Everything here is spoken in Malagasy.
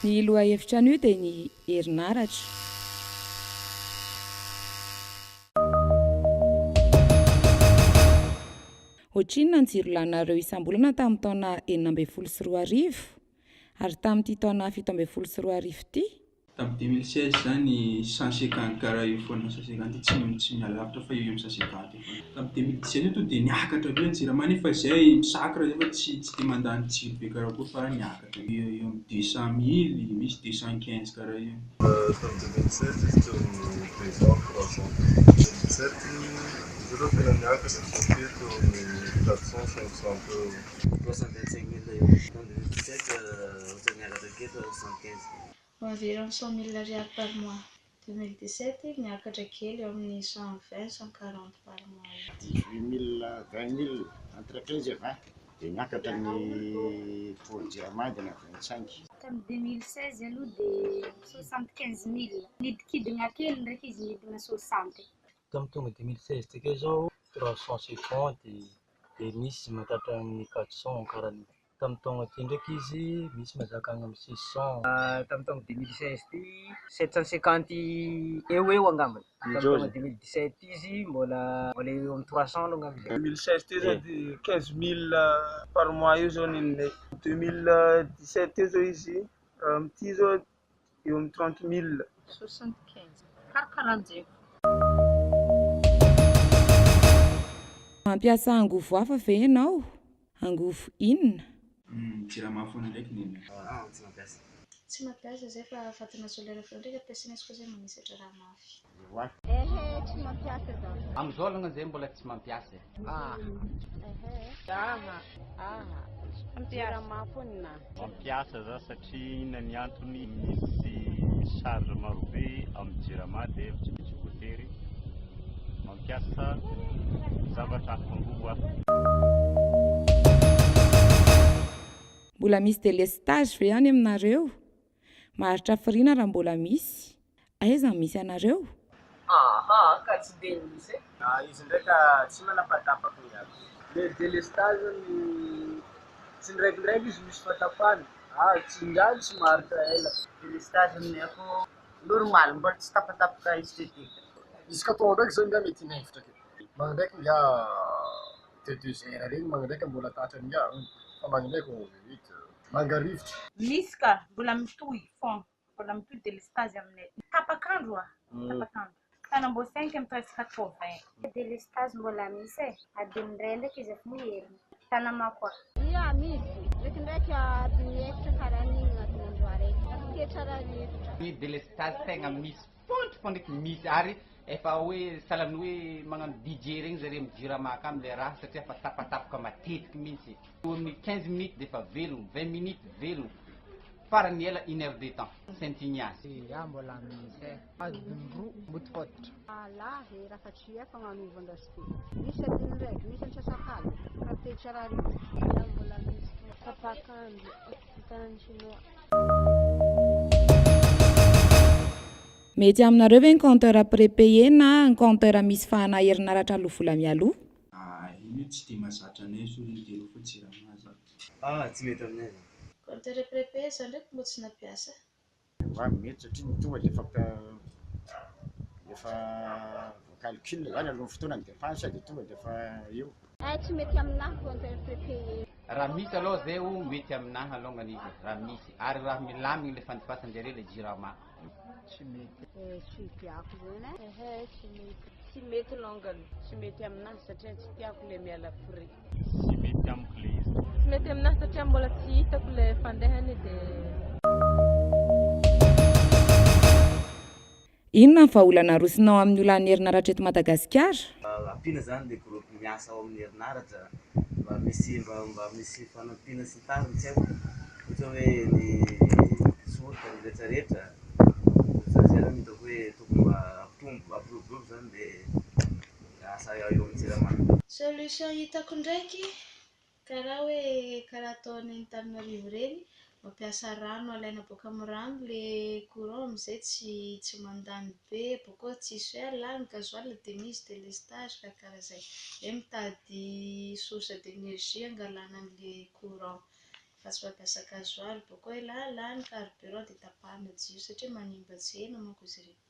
Ny lohahevitra an'io dia ny herinaratra. Ohatrinona ny jiro laninareo isam-bolana tamin'ny taona 1924 ary tamin'ity taona 1724 ity. Tamin'ny 2016 zany 150 karaha io foana 150 tsy mialavitra fa io amin'ny 150 foana. Tamin'ny 2017 ito dia niakatra be ny jirama nefa izay misakra efa tsy dia mandany jiro be karaha koa fa niakatra. Eo amin'ny 200 000 misy 215 karaha io. Tamin'ny 2017 izy teo amin'ny 300 zero tena niakatra satria teo amin'ny 400-500 euros. 325 000 euros. Tamin'ny 2017 ohatsa niakatra keto 115. Environ 100 000 ariary par mois. 2017 niakatra kely eo amin'ny 120-140 par mois. 18 000, 20 000, entre 15 et 20. Dia niakatra ny pôly jirama dia 25. Tamin'ny 2016 aloha dia 75 000. Nidikidina kely ndraiky izy nidina 60. Tamin'ny tonga 2016 tika izao 350 dia misy mahatratra ny 400 karaha. Tamin'ny taona ity ndraiky izy misy mazaka any amin'ny 600. Tamin'ny taona 2016 ity 750 eo angambany. Tamin'ny taona 2017 izy mbola eo amin'ny 300 aloha angambany. 2016 ity zao dia 15 000 par mois io zao ninay. 2017 io zao izy amin'ity zao eo amin'ny 30 000. 75. Karakaranjeko. Mampiasa angovo hafa ve ianao? Angovo inona? Jirama foana ndraiky neny. Tsy mampiasa. Tsy mampiasa izay fa fatina solaire foana ndraika ampiasaina koa izay magnisatra raha mafy. Tsy mampiasa zao. Amin'izao alongany izay mbola tsy mampiasa. Mampiasa mafona. Mampiasa za satria ina ny antony misy charge maro be amin'ny jirama dia tsy misy voatery mampiasa zavatra angovo hafa. Mbola misy délestage ve any aminareo? Maharitra hafiriana raha mbola misy. Aiza misy anareo? Ka tsy dia misy. Izy ndraika tsy manapatapaka miaby. Le délestage ny tsy ndraikindraiky izy misy fatapahany. Tsy indrany tsy maharitra ela. Délestage ny ako normal mbola tsy tapatapaka estetika. Izy ka tao ndraiky zao nga mety inefitra ke. Mandraiky nga te 2 heures regny mandraiky mbola tatra nga. Fa mandraiky mangarivotra. Misy ka mbola mitohy fond. Mbola mitohy délestage aminay. Tapakandro tapakandro. Tanambo 5 amin'ny presque 80. Délestage mbola misy adiny iray ndraiky izy efa miheriny. Tanama koa. Misy. Ndraikindraiky adiny efitra karaha ny adiny andro araiky. Ketra raha efitra. Ny délestage tegna misy fontry ndraiky misy ary efa hoe sahalan'ny hoe magnano DJ regny zareo amin'ny jirama amin'ilay raha satria efa tapatapaka matetiky mihitsy. Eo amin'ny 15 minutes dia efa velogno, 20 minutes velogno. Farany ela 1 heure de temps. Saint-Ignace. Mbola misy. Adiny roa mbotifotitra. Lahy rafatry efa manovon-dasity. Misy adiny ndraiky, misy antsasakalo. Rapetra raha rivotra. Mbola misy. Tapakandro. Tanany chinois. Mety aminareo ve ny compteur prépayé na ny compteur misy fahana herinaratra aloha vola mialoha? Io tsy dia mahazatra anay so ny dia fa jirama za. Tsy mety aminay. Compteur prépayé zany ndraiky mbo tsy nampiasa. Mety satria tonga dia efa calcul zany alohan'ny fotoana ny dépense dia tonga dia efa eo. Tsy mety aminahy compteur prépayé. Raha misy aloha zay mety aminahy alongany izy raha misy ary raha milamigny le fandifasan-jareo le jirama. Tsy mety. Tsy tiako zany. Tsy mety. Tsy mety longany. Tsy mety aminahy satria tsy tiako le miala frais. Tsy mety amiko le izy. Tsy mety aminahy satria mbola tsy hitako le fandehany dia. Inona ny vahaolana arosonao amin'ny olan'ny herinaratra eto Madagasikara? Ampiana zany le groupe miasa ao amin'ny herinaratra mba misy fanampiana sy tariny tsy haiko. Ohatra hoe ny soratra ny rehetrarehetra. Zay zany hitako hoe tokony mba aprovy zany dia asa eo amin'ny jirama. Solution hitako ndraiky karaha hoe karaha ataon'ny tamin'ny regny mampiasa rano alaina boaka amin'ny rano le courant amizay tsy mandany be boko tsisy hoe lany gasoil dia misy délestage karaha zay. Hoe mitady source d'énergie angalana an'le courant. fa tsy mampiasa gasoaly, boko hoe lany carburant dia tapahana jiro satria manimba tsena manko izy ireo.